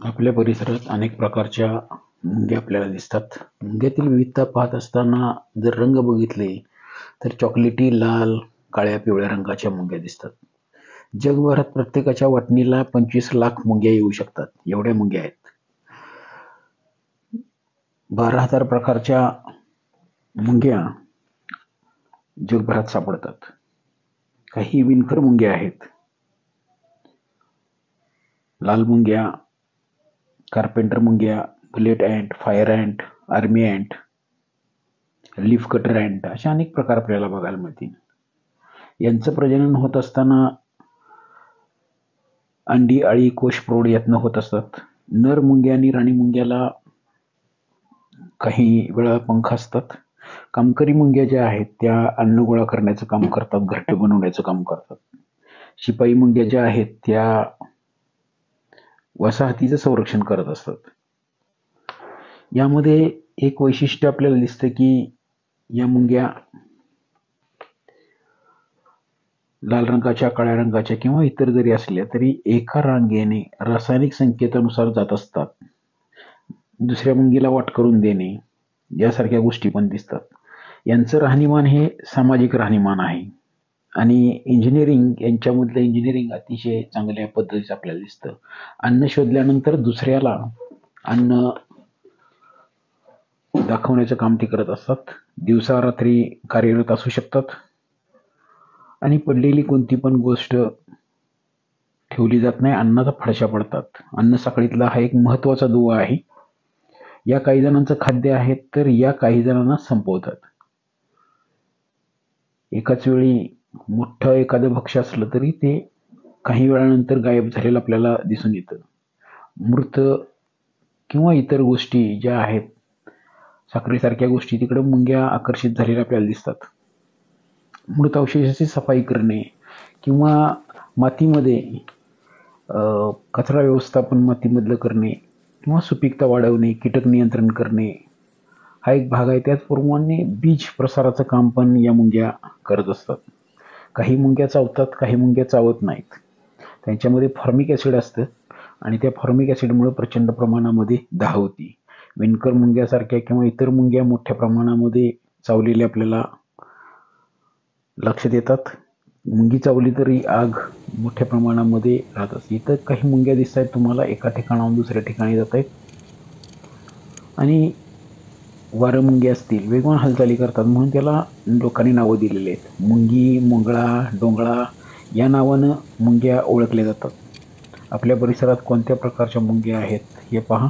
आपल्या परिसरात अनेक प्रकारच्या मुंग्या आपल्याला दिसतात. मुंग्यातील विविधता पाहत असताना जर रंग बघितले तर चॉकलेटी, लाल, काळ्या, पिवळ्या रंगाच्या मुंग्या दिसतात. जगभरात प्रत्येकाच्या वाटणीला 25 लाख मुंग्या येऊ शकतात. एवढ्या मुंग्या आहेत. 12,000 प्रकारच्या मुंग्या जगभरात सापडतात. काही विणकर मुंग्या आहेत. लाल मुंग्या, कार्पेंटर मुंग्या, bullet ant, fire ant, army ant, leaf cutter ant अशा अनेक प्रकार आपल्याला बघायला मिळतील. यांचं प्रजनन होत असताना अंडी, अळी, कोश, प्रौढ यातनं होत असतात. नर मुंग्या आणि राणी मुंग्याला काही वेळा पंख असतात. कामकरी मुंग्या ज्या आहेत त्या अन्न गोळा करण्याचं काम करतात, घरटे बनवण्याचं काम करतात. शिपाई मुंग्या ज्या आहेत त्या वसाहतीचं संरक्षण करत असतात. यामध्ये एक वैशिष्ट्य आपल्याला दिसतं की या मुंग्या लाल रंगाच्या, काळ्या रंगाच्या किंवा इतर जरी असल्या तरी एका रांगेने रासायनिक संकेतानुसार जात असतात. दुसऱ्या मुंगीला वाट करून देणे यासारख्या गोष्टी पण दिसतात. यांचं राहणीमान हे सामाजिक राहणीमान आहे आणि इंजिनिअरिंग यांच्यामधलं इंजिनिअरिंग अतिशय चांगल्या पद्धतीचं आपल्याला दिसतं. अन्न शोधल्यानंतर दुसऱ्याला अन्न दाखवण्याचं काम ते करत असतात. दिवसा रात्री कार्यरत असू शकतात आणि पडलेली कोणती पण गोष्ट ठेवली जात नाही. अन्नाचा फडशा पडतात. अन्न साखळीतला हा एक महत्वाचा दुवा आहे. या काही जणांचं खाद्य आहे तर या काही जणांना संपवतात. एकाच वेळी मोठं एखादं भक्ष्य असलं तरी ते काही वेळानंतर गायब झालेलं आपल्याला दिसून येतं. मृत किंवा इतर गोष्टी ज्या आहेत साखरेसारख्या गोष्टी तिकडे मुंग्या आकर्षित झालेल्या आपल्याला दिसतात. मृत अवशेषाची सफाई करणे किंवा मातीमध्ये कचरा व्यवस्थापन मातीमधलं करणे किंवा सुपीकता वाढवणे, कीटक नियंत्रण करणे हा एक भाग आहे. त्याचप्रमाणे बीज प्रसाराचं काम पण या मुंग्या करत असतात. काही मुंग्या चावतात, काही मुंग्या चावत नाहीत. त्यांच्यामध्ये फॉर्मिक ॲसिड असतं आणि त्या फॉर्मिक ॲसिडमुळे प्रचंड प्रमाणामध्ये दाह होती. विणकर मुंग्यासारख्या किंवा इतर मुंग्या मोठ्या प्रमाणामध्ये चावलेल्या आपल्याला लक्षात येतात. मुंगी चावली तरी आग मोठ्या प्रमाणामध्ये राहत असते. इथं काही मुंग्या दिसत आहेत तुम्हाला एका ठिकाणाहून दुसऱ्या ठिकाणी जात आहेत आणि वारं मुंग्या असतील वेगवान हालचाली करतात म्हणून त्याला लोकांनी नावं दिलेली आहेत. मुंगी, मुंगळा, डोंगळा या नावानं मुंग्या ओळखल्या जातात. आपल्या परिसरात कोणत्या प्रकारच्या मुंग्या आहेत हे पहा.